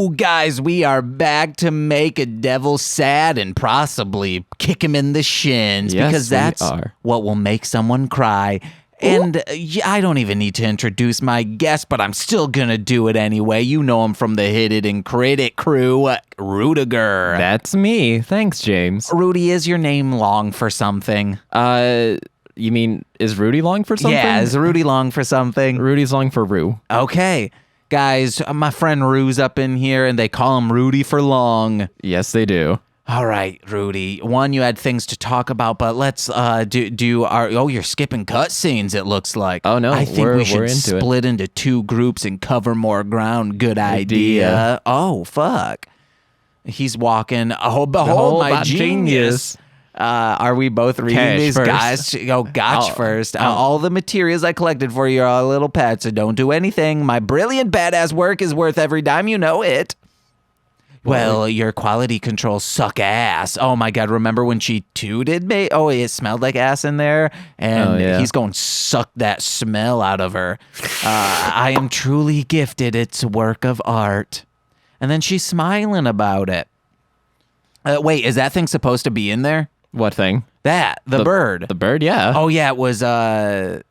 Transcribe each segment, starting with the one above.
Ooh, guys, we are back to make a devil sad and possibly kick him in the shins, Yes, because that's we are. what will make someone cry. And I don't even need to introduce my guest, but I'm still gonna do it anyway. You know him from the Hit It and Crit It crew, Rudiger. That's me. Thanks, James. Rudy, is your name long for something? You mean, is Rudy long for something? Yeah, is Rudy long for something? Rudy's long for Rue. Okay. Guys, my friend Rue's up in here, and they call him Rudy for long. Yes, they do. All right, Rudy. One, you had things to talk about, but let's do our. Oh, you're skipping cutscenes. It looks like. Oh no, I think we should into split into two groups and cover more ground. Good idea. Oh fuck. He's walking. Oh, behold my genius. Are we both reading Cash these, first. guys? Oh, gotch first. All the materials I collected for you are a little pet, so don't do anything. My brilliant badass work is worth every dime, you know it. Well, your quality controls suck ass. Oh my god, remember when she tooted me? Oh, it smelled like ass in there, and he's going to suck that smell out of her. I am truly gifted. It's a work of art. And then she's smiling about it. Wait, is that thing supposed to be in there? What thing? The bird. The bird, yeah. Oh yeah, it was that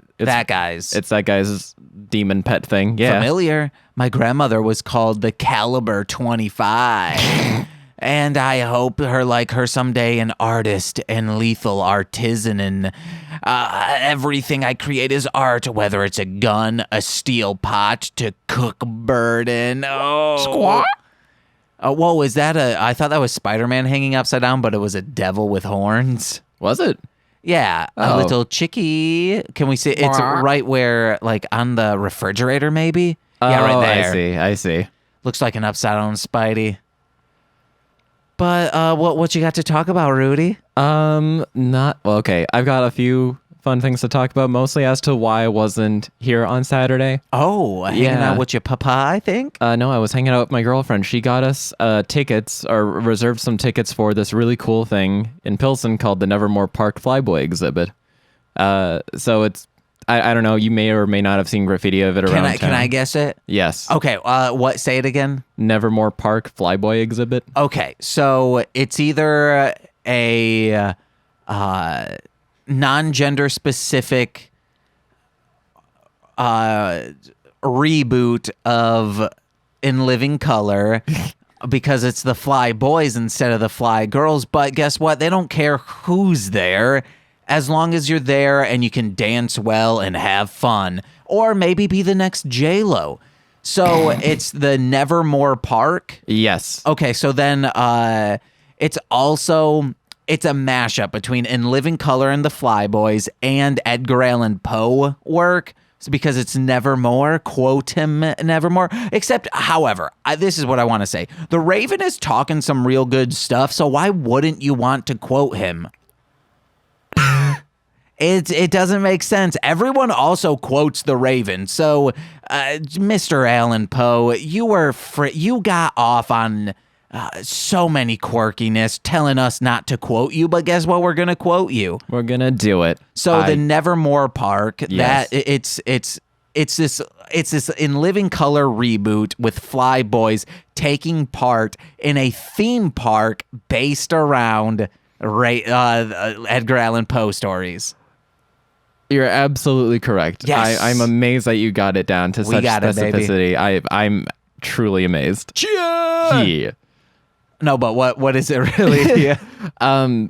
guy's. It's that guy's demon pet thing. Yeah. Familiar. My grandmother was called the Caliber 25. And I hope her someday an artist and lethal artisan, and everything I create is art, whether it's a gun, a steel pot to cook bird in. Oh. Squawk. Whoa, is that I thought that was Spider-Man hanging upside down, but it was a devil with horns. Was it? Yeah, a little chickie. Can we see? It's right where, like, on the refrigerator, maybe? Yeah, right there. I see. Looks like an upside-down Spidey. But what you got to talk about, Rudy? Okay. I've got a few fun things to talk about, mostly as to why I wasn't here on Saturday. Oh, hanging out with your papa, I think? No, I was hanging out with my girlfriend. She got us tickets, or reserved some tickets for this really cool thing in Pilsen called the Nevermore Park Flyboy exhibit. So it's, I don't know, you may or may not have seen graffiti of it around town. Can I guess it? Yes. Okay, what? Say it again? Nevermore Park Flyboy exhibit. Okay, so it's either a non-gender specific reboot of In Living Color because it's the Fly Boys instead of the Fly Girls, but guess what? They don't care who's there as long as you're there and you can dance well and have fun, or maybe be the next J-Lo. So it's the Nevermore Park? Yes. Okay, so then it's a mashup between In Living Color and the Flyboys and Edgar Allan Poe work. So because it's Nevermore, quote him Nevermore. Except, however, this is what I want to say. The Raven is talking some real good stuff, so why wouldn't you want to quote him? It doesn't make sense. Everyone also quotes the Raven. So, Mr. Allan Poe, you got off on so many quirkiness, telling us not to quote you, but guess what? We're gonna quote you. We're gonna do it. So the Nevermore Park, yes. it's this In Living Color reboot with Fly Boys taking part in a theme park based around Edgar Allan Poe stories. You're absolutely correct. Yes. I'm amazed that you got it down to such specificity. I'm truly amazed. Yeah. No, but what is it really? Yeah.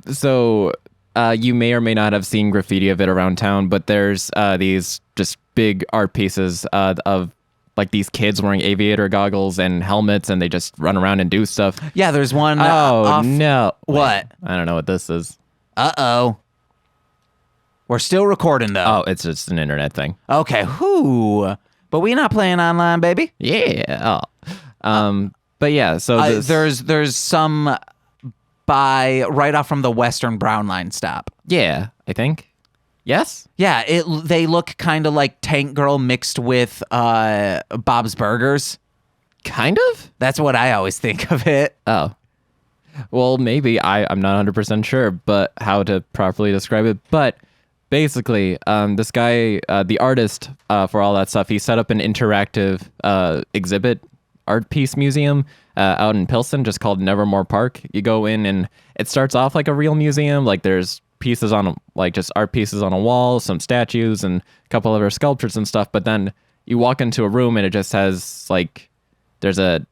So you may or may not have seen graffiti of it around town, but there's these just big art pieces of like these kids wearing aviator goggles and helmets, and they just run around and do stuff. Yeah, there's one. No. What? I don't know what this is. Uh-oh. We're still recording, though. Oh, it's just an internet thing. Okay, whoo. But we not playing online, baby. Yeah. But yeah, so there's some right off from the Western Brown Line stop. Yeah, I think. Yes? Yeah, they look kind of like Tank Girl mixed with Bob's Burgers. Kind of? That's what I always think of it. Oh. Well, maybe. I'm not 100% sure, but how to properly describe it. But basically, this guy, the artist for all that stuff, he set up an interactive exhibit art piece museum out in Pilsen, just called Nevermore Park. You go in and it starts off like a real museum. Like there's pieces on like just art pieces on a wall, some statues and a couple other sculptures and stuff. But then you walk into a room and it just has like, there's a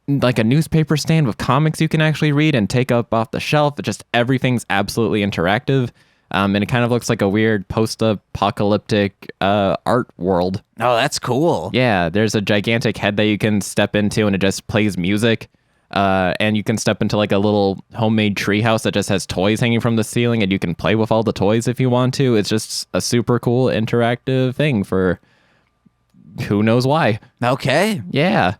newspaper stand with comics you can actually read and take up off the shelf. It just, everything's absolutely interactive. And it kind of looks like a weird post-apocalyptic art world. Oh, that's cool. Yeah, there's a gigantic head that you can step into and it just plays music. And you can step into like a little homemade treehouse that just has toys hanging from the ceiling and you can play with all the toys if you want to. It's just a super cool interactive thing for who knows why. Okay. Yeah.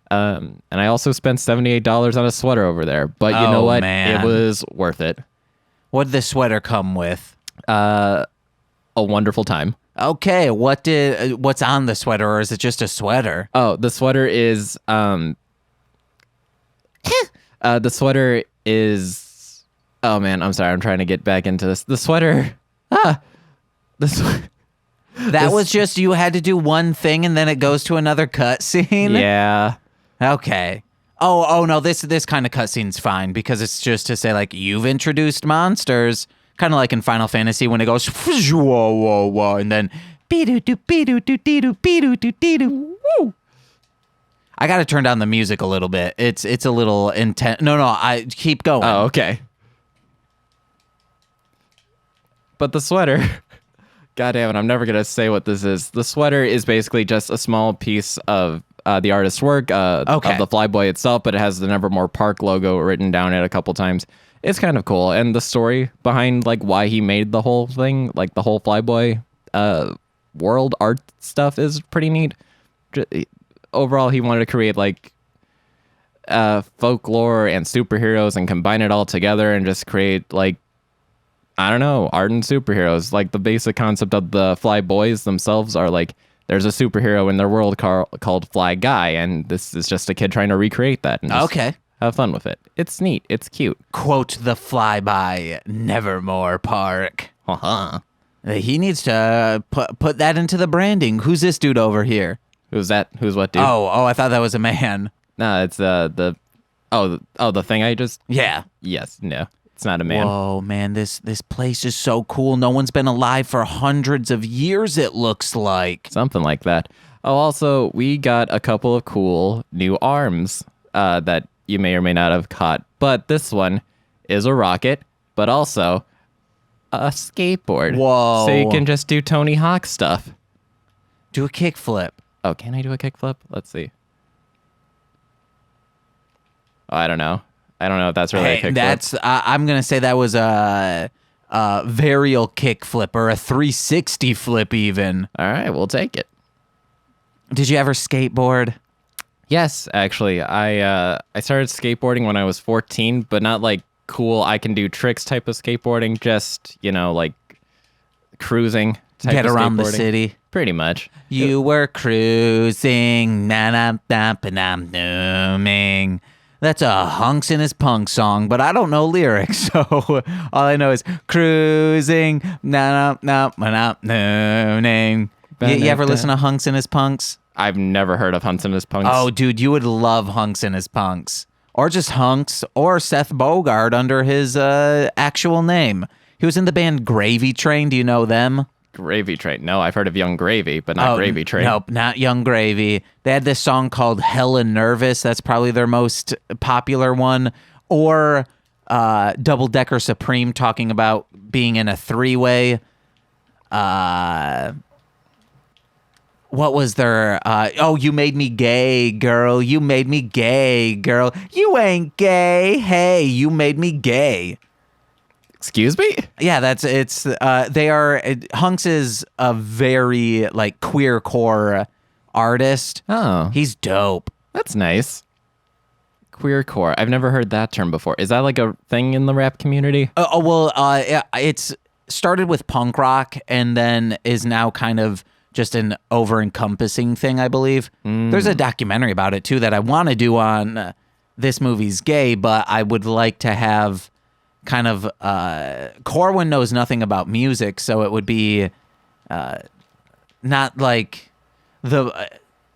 And I also spent $78 on a sweater over there. But you know what? Man. It was worth it. What did the sweater come with? A wonderful time. Okay, what's on the sweater, or is it just a sweater? Oh, the sweater is the sweater is, oh man, I'm sorry, I'm trying to get back into this. The sweater, That was just, you had to do one thing and then it goes to another cutscene? yeah. Okay. Oh no, this kind of cutscene's fine because it's just to say like, you've introduced monsters. Kind of like in Final Fantasy when it goes whoa whoa whoa and then be-do-do be-do-do be-do be-do-do be-do. Woo. I got to turn down the music a little bit. It's a little intense. No, I keep going. Oh, okay. But the sweater, God damn it, I'm never going to say what this is. The sweater is basically just a small piece of the artist's work of the Flyboy itself, but it has the Nevermore Park logo written down it a couple times. It's kind of cool. And the story behind like why he made the whole thing, like the whole Flyboy world art stuff is pretty neat. Overall, he wanted to create like folklore and superheroes and combine it all together and just create like, I don't know, art and superheroes. Like the basic concept of the Fly Boys themselves are like, there's a superhero in their world called Fly Guy, and this is just a kid trying to recreate that. And okay. Have fun with it. It's neat. It's cute. Quote the flyby Nevermore Park. Uh-huh. He needs to put that into the branding. Who's this dude over here? Who's that? Who's what dude? Oh, I thought that was a man. No, it's the thing I just... Yeah. Yes, no. It's not a man. Whoa, man, this place is so cool. No one's been alive for hundreds of years, it looks like. Something like that. Oh, also, we got a couple of cool new arms that you may or may not have caught. But this one is a rocket, but also a skateboard. Whoa. So you can just do Tony Hawk stuff. Do a kickflip. Oh, can I do a kickflip? Let's see. Oh, I don't know. I don't know if that's really a kickflip. I'm going to say that was a varial kickflip or a 360 flip even. All right, we'll take it. Did you ever skateboard? Yes, actually. I started skateboarding when I was 14, but not like cool, I can do tricks type of skateboarding, just, like cruising type Get of around the skateboarding. city. Pretty much. You were cruising, na-na-na-na-na-na-ming. That's a Hunks in His Punk song, but I don't know lyrics, so all I know is cruising, na-na-na-na-na-ning. You ever listen to Hunks in His Punks? I've never heard of Hunks in His Punks. Oh, dude, you would love Hunks in His Punks. Or just Hunks, or Seth Bogart under his actual name. He was in the band Gravy Train. Do you know them? Gravy Train. No, I've heard of Young Gravy, but not Gravy Train. Nope, not Young Gravy. They had this song called Hella Nervous. That's probably their most popular one. Or Double Decker Supreme, talking about being in a three-way. What was their... You made me gay, girl. You made me gay, girl. You ain't gay. Hey, you made me gay. Excuse me? Yeah, Hunks is a very like queer core artist. Oh. He's dope. That's nice. Queercore. I've never heard that term before. Is that like a thing in the rap community? It's started with punk rock and then is now kind of just an over-encompassing thing, I believe. There's a documentary about it too that I want to do on This Movie's Gay, but I would like to have kind of Corwin knows nothing about music, so it would be not like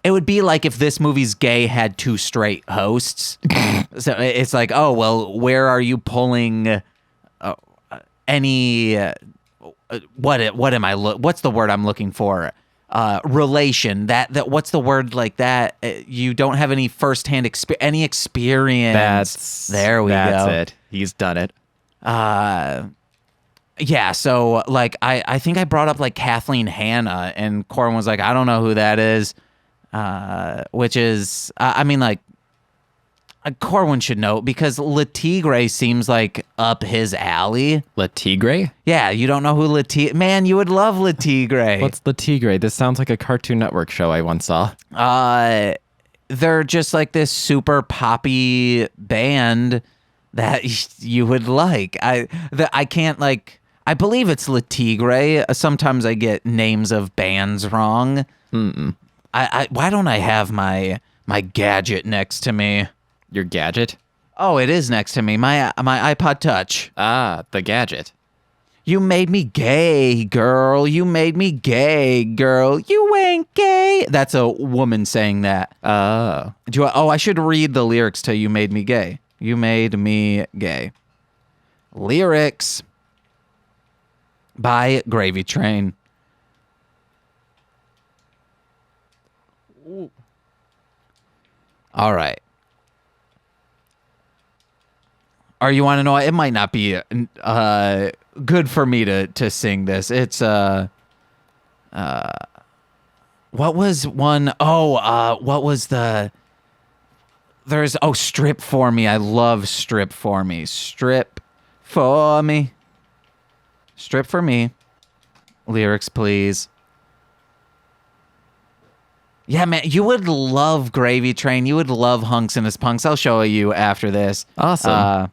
It would be like if this movie's gay had 2 straight hosts. So it's like, oh, well, where are you pulling any what's the word I'm looking for? Relation. That what's the word like that? You don't have any firsthand experience. There we go. That's it. He's done it. Yeah, so like I think I brought up like Kathleen Hanna, and Corin was like, I don't know who that is. Which is, I mean, like, Corwin should know because Le Tigre seems like up his alley. Le Tigre? Yeah, you don't know who Le Tigre? Man, you would love Le Tigre. What's Le Tigre? This sounds like a Cartoon Network show I once saw. They're just like this super poppy band that you would like. I can't like. I believe it's Le Tigre. Sometimes I get names of bands wrong. Why don't I have my gadget next to me? Your gadget? Oh, it is next to me. My iPod Touch. Ah, the gadget. You made me gay, girl. You made me gay, girl. You ain't gay. That's a woman saying that. Oh. I should read the lyrics to You Made Me Gay. You made me gay. Lyrics by Gravy Train. All right. Or you want to know? It might not be good for me to sing this. It's what was one? What was the? There's Strip For Me. I love Strip For Me. Strip for me. Strip for me. Lyrics, please. Yeah, man, you would love Gravy Train. You would love Hunks and His Punks. I'll show you after this. Awesome.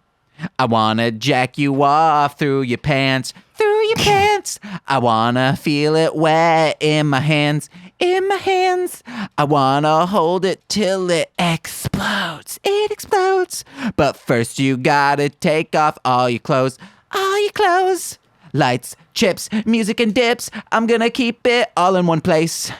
I wanna jack you off through your pants. Through your pants. I wanna feel it wet in my hands. In my hands. I wanna hold it till it explodes. It explodes. But first you gotta take off all your clothes. All your clothes. Lights, chips, music and dips. I'm gonna keep it all in one place.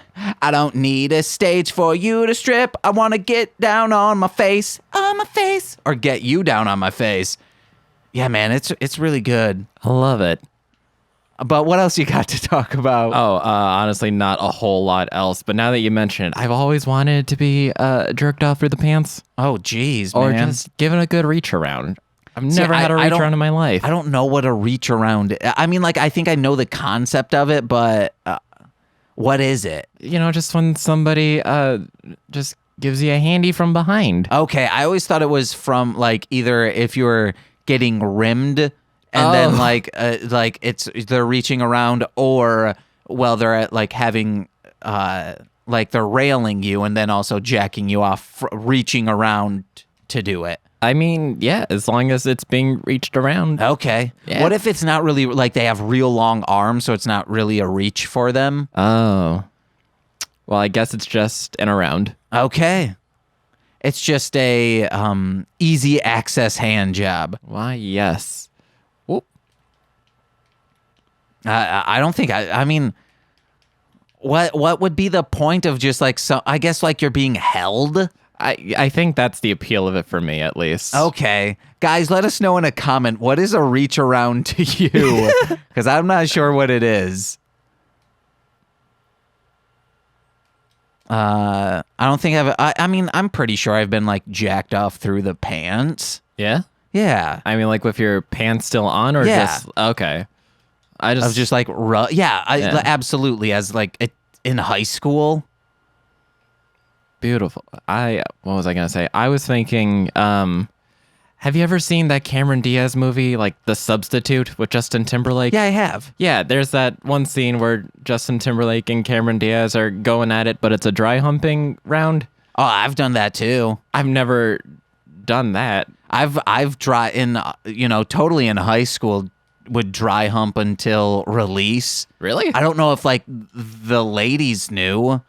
I don't need a stage for you to strip. I wanna get down on my face. On my face. Or get you down on my face. Yeah, man, it's really good. I love it. But what else you got to talk about? Honestly, not a whole lot else. But now that you mention it, I've always wanted to be jerked off through the pants. Oh, geez, or man. Or just given a good reach around. I've never had a reach around in my life. I don't know what a reach around. I mean, like, I think I know the concept of it, but what is it? You know, just when somebody just gives you a handy from behind. Okay, I always thought it was from like either if you're getting rimmed and then like they're reaching around, or they're at like having like they're railing you and then also jacking you off, reaching around to do it. I mean, yeah, as long as it's being reached around. Okay. Yeah. What if it's not really, like, they have real long arms, so it's not really a reach for them? Oh. Well, I guess it's just an around. Okay. It's just a easy access hand job. Why, yes. Whoop. I don't think, I mean, what would be the point of just, like, I guess, like, you're being held? I think that's the appeal of it for me, at least. Okay. Guys, let us know in a comment, what is a reach around to you? Because I'm not sure what it is. I don't think I mean, I'm pretty sure I've been, like, jacked off through the pants. Yeah? Yeah. I mean, like, with your pants still on, or just... Okay. I was just, like, absolutely. As, like, in high school... Beautiful. What was I going to say? I was thinking, have you ever seen that Cameron Diaz movie, like The Substitute with Justin Timberlake? Yeah, I have. Yeah, there's that one scene where Justin Timberlake and Cameron Diaz are going at it, but it's a dry humping round. Oh, I've done that too. I've never done that. I've totally in high school would dry hump until release. Really? I don't know if like the ladies knew.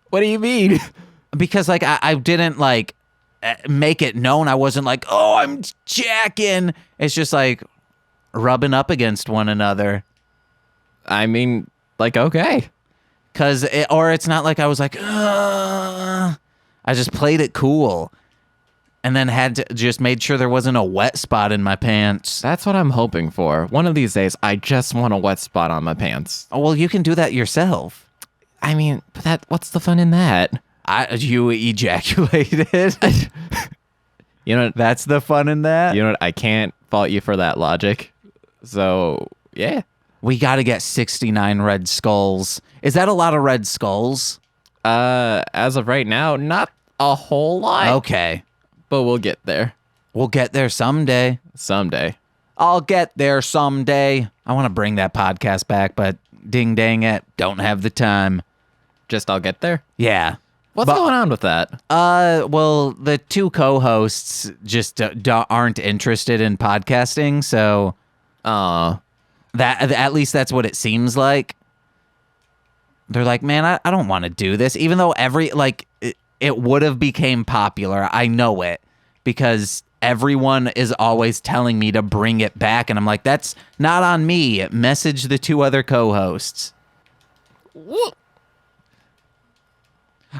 What do you mean? Because like I didn't like make it known. I wasn't like, oh, I'm jacking. It's just like rubbing up against one another. I mean, like, okay. Or it's not like I was like, ugh. I just played it cool. And then just made sure there wasn't a wet spot in my pants. That's what I'm hoping for. One of these days, I just want a wet spot on my pants. Oh, well, you can do that yourself. I mean, but what's the fun in that? You ejaculated. You know, That's the fun in that. you know what? I can't fault you for that logic. So, yeah. We got to get 69 red skulls. Is that a lot of red skulls? As of right now, not a whole lot. Okay. But we'll get there. We'll get there someday. Someday. I'll get there someday. I want to bring that podcast back, but ding dang it, don't have the time. Just I'll get there. Yeah. What's going on with that? Well, the two co-hosts just aren't interested in podcasting, so that at least that's what it seems like. They're like, man, I don't want to do this, even though it would have became popular. I know it because everyone is always telling me to bring it back, and I'm like, that's not on me. Message the two other co-hosts.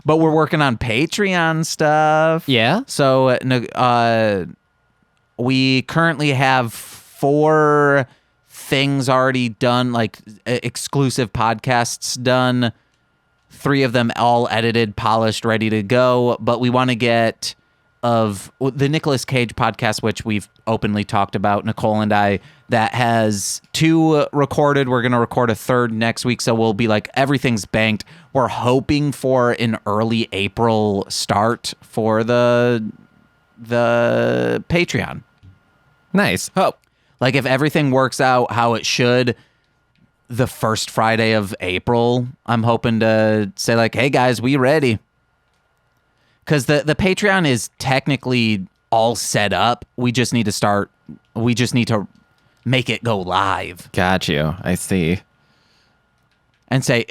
But we're working on Patreon stuff. Yeah. So we currently have 4 things already done, like exclusive podcasts done. 3 of them all edited, polished, ready to go. But we want to get of the Nicolas Cage podcast, which we've openly talked about, Nicole and I, that has 2 recorded. We're going to record a 3rd next week. So we'll be like, everything's banked. We're hoping for an early April start for the Patreon. Nice. Oh, Like if everything works out how it should, the first Friday of April, I'm hoping to say like, hey guys, we ready. Because the Patreon is technically all set up. We just need to make it go live. got you. I see. And say,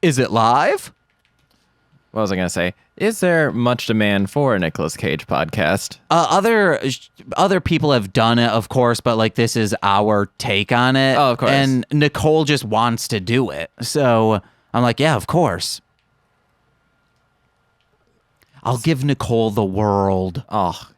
is it live? What was I going to say? Is there much demand for a Nicolas Cage podcast? Other people have done it, of course, but like this is our take on it. Oh, of course. And Nicole just wants to do it. So I'm like, yeah, of course. I'll give Nicole the world. Oh,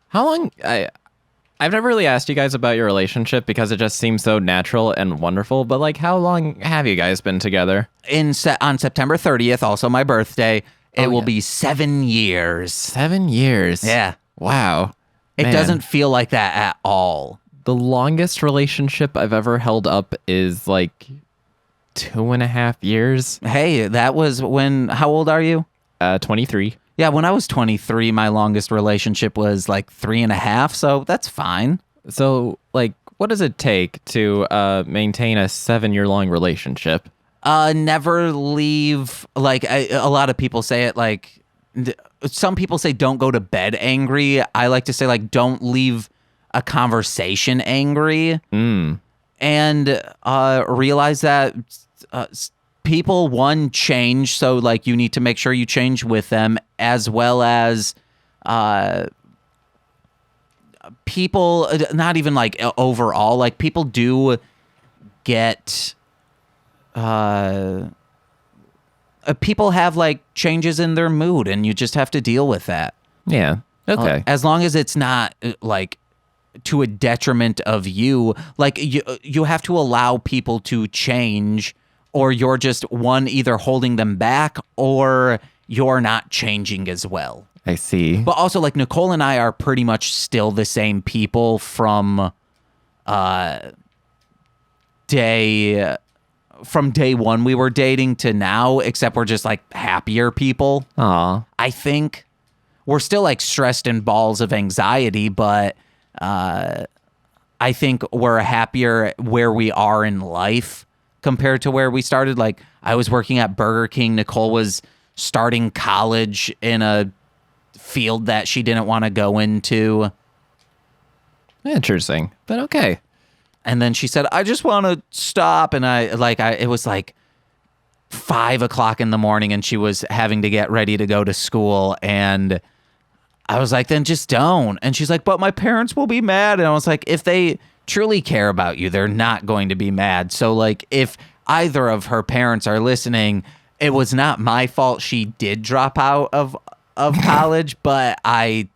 how long? I've never really asked you guys about your relationship because it just seems so natural and wonderful. But like, how long have you guys been together? On September 30th, also my birthday, it will be 7 years. 7 years. Yeah. Wow. It Man. doesn't feel like that at all. The longest relationship I've ever held up is like 2.5 years. Hey, that was when, how old are you? 23. Yeah, when I was 23, my longest relationship was like 3.5, so that's fine. So, like, what does it take to maintain a 7-year-long relationship? Never leave, like, a lot of people say it, like, some people say don't go to bed angry. I like to say, like, don't leave a conversation angry. And realize that people, one, change, so like you need to make sure you change with them, as well as people, not even like overall, like people do get people have like changes in their mood, and you just have to deal with that. Yeah. Okay. As long as it's not like to a detriment of you, like you have to allow people to change, or you're just one, either holding them back or you're not changing as well. I see. But also, like, Nicole and I are pretty much still the same people from day one we were dating to now, except we're just like happier people. Aw. I think we're still like stressed and balls of anxiety, but I think we're happier where we are in life compared to where we started. Like, I was working at Burger King. Nicole was starting college in a field that she didn't want to go into. Interesting. But okay. And then she said, I just want to stop. And it was like 5 o'clock in the morning, and she was having to get ready to go to school. And I was like, then just don't. And she's like, but my parents will be mad. And I was like, if they truly care about you, they're not going to be mad. So like, if either of her parents are listening, it was not my fault she did drop out of college, but I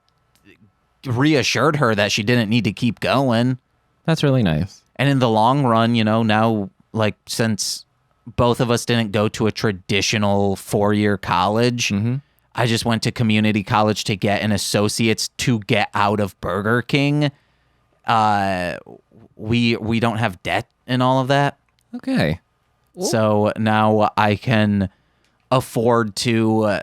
reassured her that she didn't need to keep going. That's really nice. And in the long run, now, like, since both of us didn't go to a traditional 4-year college, I just went to community college to get an associate's to get out of Burger King. We don't have debt and all of that. Okay. So now I can afford to,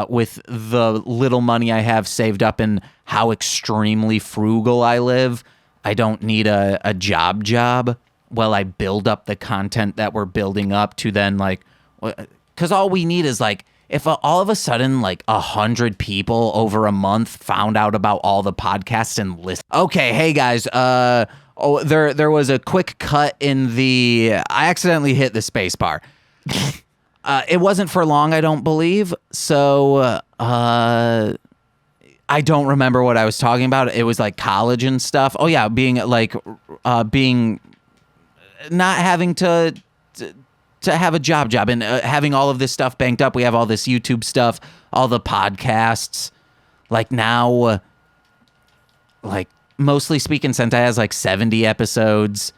with the little money I have saved up and how extremely frugal I live, I don't need a job while I build up the content that we're building up to then, like, because all we need is, like, if all of a sudden, like, 100 people over a month found out about all the podcasts and listen. Okay, hey guys, there was a quick cut in I accidentally hit the space bar. It wasn't for long, I don't believe. So, I don't remember what I was talking about. It was like college and stuff. Oh yeah, being not having to have a job and having all of this stuff banked up. We have all this YouTube stuff, all the podcasts. Like now, like Mostly Speaking Sentai has like 70 episodes.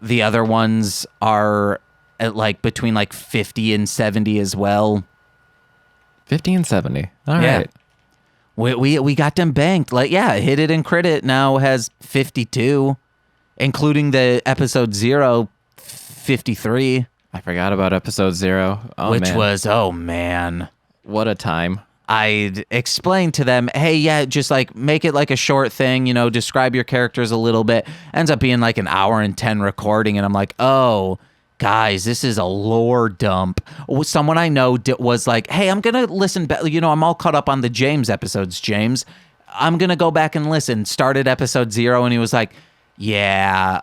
The other ones are at like between like 50 and 70 as well. 50 and 70. All right. We got them banked. Like, yeah, Hit It and Crit It now has 52, including the episode 0, 53. I forgot about episode 0. Oh man. What a time. I'd explained to them, hey, yeah, just like make it like a short thing, describe your characters a little bit. Ends up being like an hour and 10 recording. And I'm like, oh, guys, this is a lore dump. Someone I know was like, hey, I'm going to listen. I'm all caught up on the James episodes, James. I'm going to go back and listen. Started episode 0. And he was like, yeah,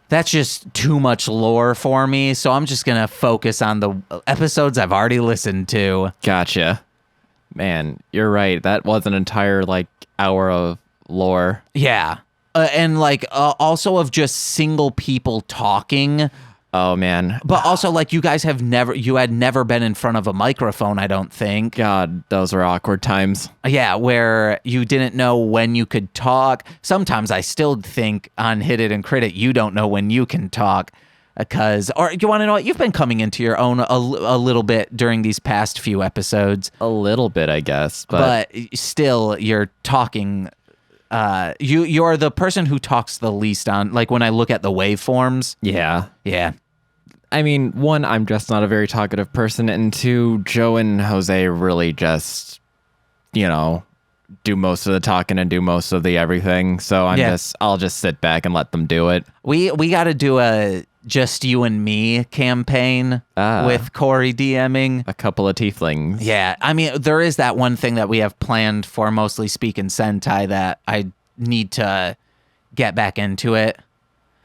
that's just too much lore for me, so I'm just going to focus on the episodes I've already listened to. Gotcha. Man, you're right. That was an entire, like, hour of lore. Yeah. And, like, also of just single people talking. Oh, man. But also, like, you had never been in front of a microphone, I don't think. God, those were awkward times. Yeah, where you didn't know when you could talk. Sometimes I still think on Hit It and Crit It, you don't know when you can talk. Or you want to know what? You've been coming into your own a little bit during these past few episodes. A little bit, I guess. But still, you're talking. You're the person who talks the least on, like, when I look at the waveforms. Yeah. Yeah. I mean, 1, I'm just not a very talkative person, and 2, Joe and Jose really just, do most of the talking and do most of the everything. So I'll just sit back and let them do it. We got to do a Just You and Me campaign with Corey DMing. A couple of tieflings. Yeah. I mean, there is that one thing that we have planned for Mostly Speaking Sentai that I need to get back into it.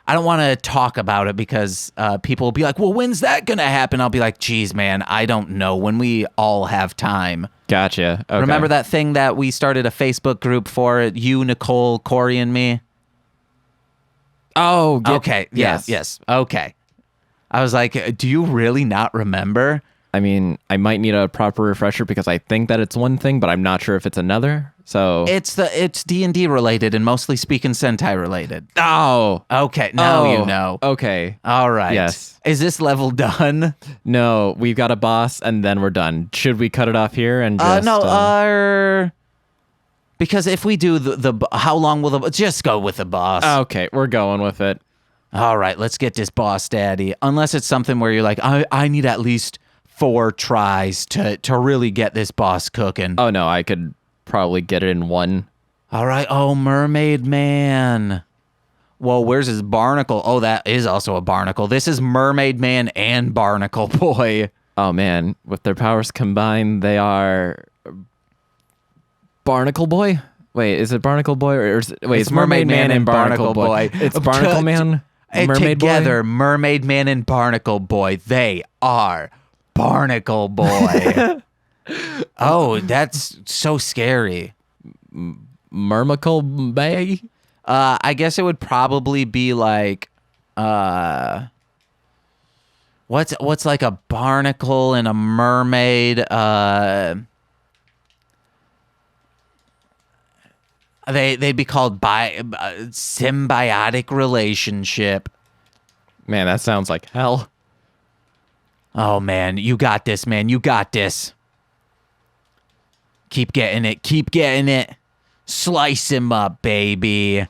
I don't want to talk about it because people will be like, well, when's that going to happen? I'll be like, geez, man, I don't know. When we all have time. Gotcha. Okay. Remember that thing that we started a Facebook group for? You, Nicole, Corey, and me? Oh, okay. Yes. Okay. I was like, do you really not remember? I mean, I might need a proper refresher because I think that it's one thing, but I'm not sure if it's another. So it's D&D related and Mostly Speaking Sentai related. Oh, okay. Now you know. Okay. All right. Yes. Is this level done? No, we've got a boss and then we're done. Should we cut it off here and just? Because if we do the how long will just go with the boss? Okay, we're going with it. All right, let's get this boss daddy. Unless it's something where you're like, I need at least 4 tries to really get this boss cooking. Oh no, I could probably get it in 1. All right. Oh, Mermaid Man. Well, where's his Barnacle? Oh, that is also a Barnacle. This is Mermaid Man and Barnacle Boy. Oh man, with their powers combined, they are Barnacle Boy. Wait, is it Barnacle Boy or it's Mermaid Man and Barnacle Boy? It's Barnacle Man. Mermaid together, Boy? Mermaid Man and Barnacle Boy. They are Barnacle Boy. Oh, that's so scary. Mermacle Bay? I guess it would probably be like What's like a barnacle and a mermaid? They'd be called symbiotic relationship. Man, that sounds like hell. Oh man, you got this, man. You got this. Keep getting it. Keep getting it. Slice him up, baby.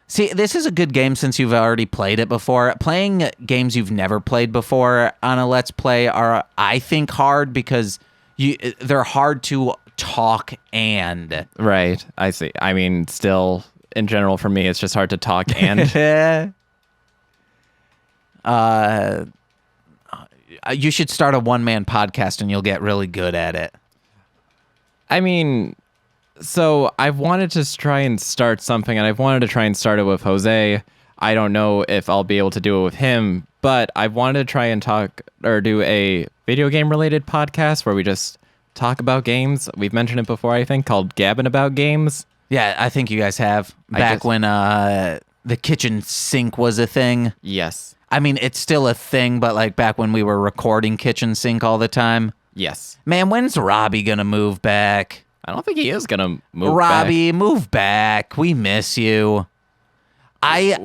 See, this is a good game since you've already played it before. Playing games you've never played before on a Let's Play are, I think, hard because they're hard to talk and. Right, I see. I mean, still, in general, for me, it's just hard to talk and. You should start a one-man podcast and you'll get really good at it. I mean, so I've wanted to try and start something, and I've wanted to try and start it with Jose. I don't know if I'll be able to do it with him, but I wanted to try and talk or do a video game related podcast where we just talk about games. We've mentioned it before, I think, called Gabbing About Games. Yeah, I think you guys have. Back when the kitchen sink was a thing. Yes. I mean, it's still a thing, but like back when we were recording Kitchen Sink all the time. Yes. Man, when's Robbie gonna move back? I don't think he is gonna move Robbie, move back. We miss you. I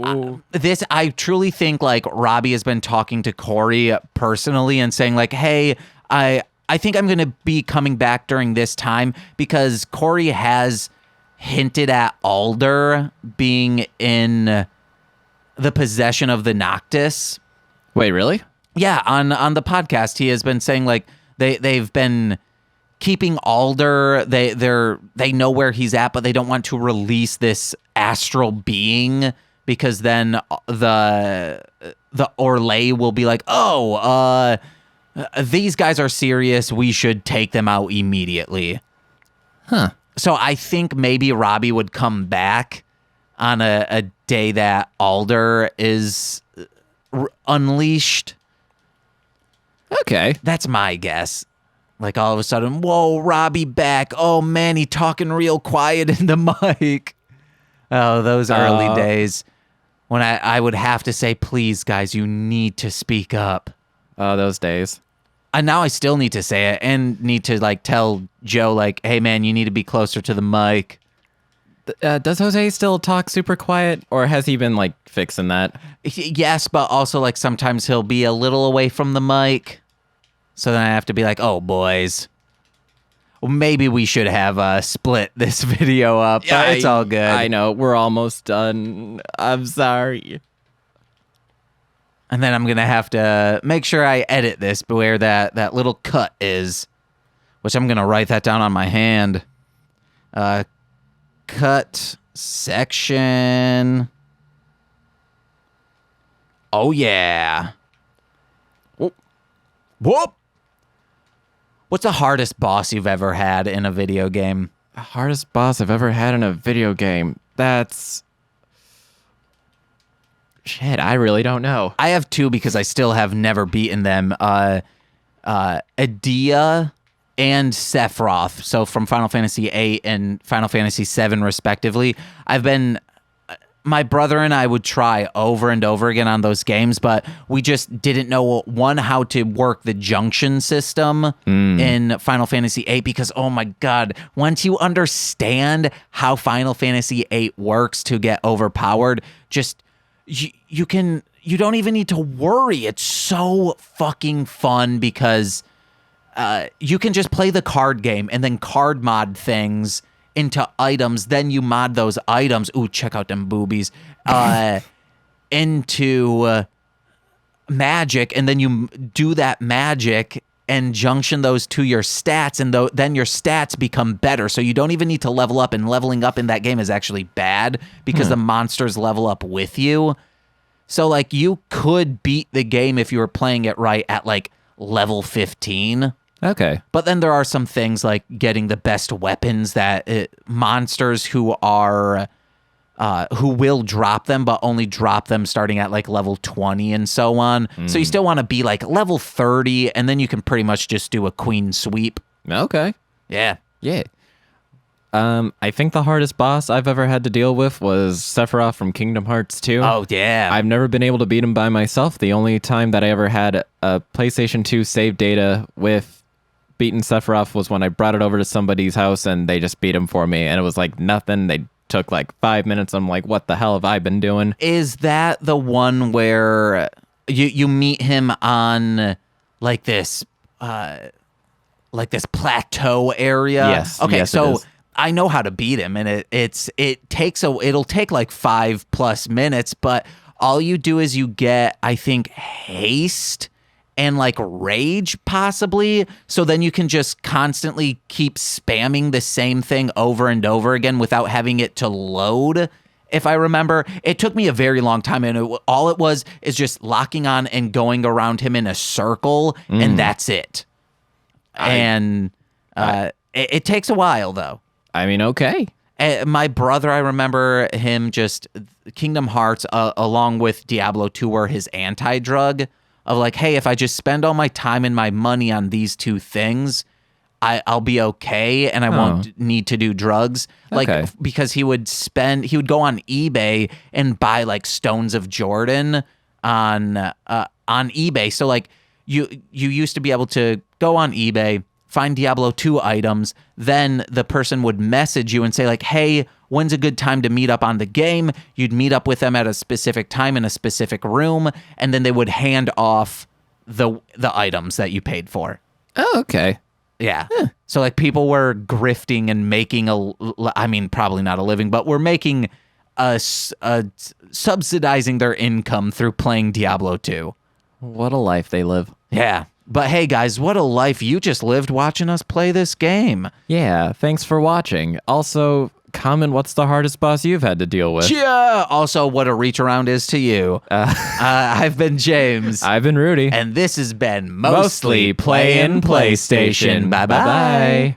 truly think like Robbie has been talking to Corey personally and saying like, hey, I think I'm gonna be coming back during this time because Corey has hinted at Alder being in the possession of the Noctis. Wait, really? Yeah, on the podcast, he has been saying like they've been keeping Alder. They know where he's at, but they don't want to release this astral being because then the Orlais will be like, oh, these guys are serious. We should take them out immediately. Huh. So I think maybe Robbie would come back on a day that Alder is unleashed. Okay. That's my guess. Like all of a sudden, whoa, Robbie back. Oh man, he talking real quiet in the mic. Oh, those early days when I would have to say, please guys, you need to speak up. Oh, those days. And now I still need to say it and need to like tell Joe like, hey man, you need to be closer to the mic. Does Jose still talk super quiet, or has he been like fixing that? Yes, but also like sometimes he'll be a little away from the mic. So then I have to be like, oh boys, well, maybe we should have split this video up. But it's all good. I know, we're almost done. I'm sorry. And then I'm going to have to make sure I edit this where that little cut is, which I'm going to write that down on my hand. Cut section. Oh, yeah. Whoop. Whoop. What's the hardest boss you've ever had in a video game? The hardest boss I've ever had in a video game. That's... Shit, I really don't know. I have two because I still have never beaten them. Adia and Sephiroth. So from Final Fantasy VIII and Final Fantasy VII, respectively. My brother and I would try over and over again on those games, but we just didn't know, one, how to work the junction system in Final Fantasy VIII because, oh my God, once you understand how Final Fantasy VIII works to get overpowered, just... You don't even need to worry. It's so fucking fun because you can just play the card game and then card mod things into items. Then you mod those items. Ooh, check out them boobies. Into magic, and then you do that magic and junction those to your stats, and then your stats become better. So you don't even need to level up, and leveling up in that game is actually bad because the monsters level up with you. So like you could beat the game if you were playing it right at like level 15. Okay. But then there are some things like getting the best weapons that monsters who will drop them, but only drop them starting at like level 20 and so on. So you still want to be like level 30, and then you can pretty much just do a queen sweep. Okay. Yeah. Yeah. I think the hardest boss I've ever had to deal with was Sephiroth from Kingdom Hearts 2. Oh, yeah. I've never been able to beat him by myself. The only time that I ever had a PlayStation 2 save data with beating Sephiroth was when I brought it over to somebody's house and they just beat him for me. And it was like nothing. They took like 5 minutes. I'm like, what the hell have I been doing? Is that the one where you meet him on like this plateau area? Yes. Okay, yes, so it is. I know how to beat him, and it'll take like 5+ minutes, but all you do is you get, I think, haste and like rage possibly, so then you can just constantly keep spamming the same thing over and over again without having it to load. If I remember, it took me a very long time, and all it was is just locking on and going around him in a circle, and that's it. It takes a while though. I mean, okay. My brother, I remember him just Kingdom Hearts along with Diablo 2 were his anti-drug of like, hey, if I just spend all my time and my money on these two things, I'll be okay and I won't need to do drugs. Like, Okay. because he would go on eBay and buy like Stones of Jordan on eBay. So like you used to be able to go on eBay, find Diablo 2 items, then the person would message you and say like, hey, when's a good time to meet up on the game? You'd meet up with them at a specific time in a specific room, and then they would hand off the items that you paid for. Oh, okay. Yeah. So like people were grifting and making probably not a living, but we're making subsidizing their income through playing Diablo 2. What a life they live. Yeah. But hey, guys, what a life you just lived watching us play this game. Yeah, thanks for watching. Also, comment what's the hardest boss you've had to deal with. Yeah. Also, what a reach around is to you. I've been James. I've been Rudy. And this has been Mostly Playing PlayStation. Bye-bye.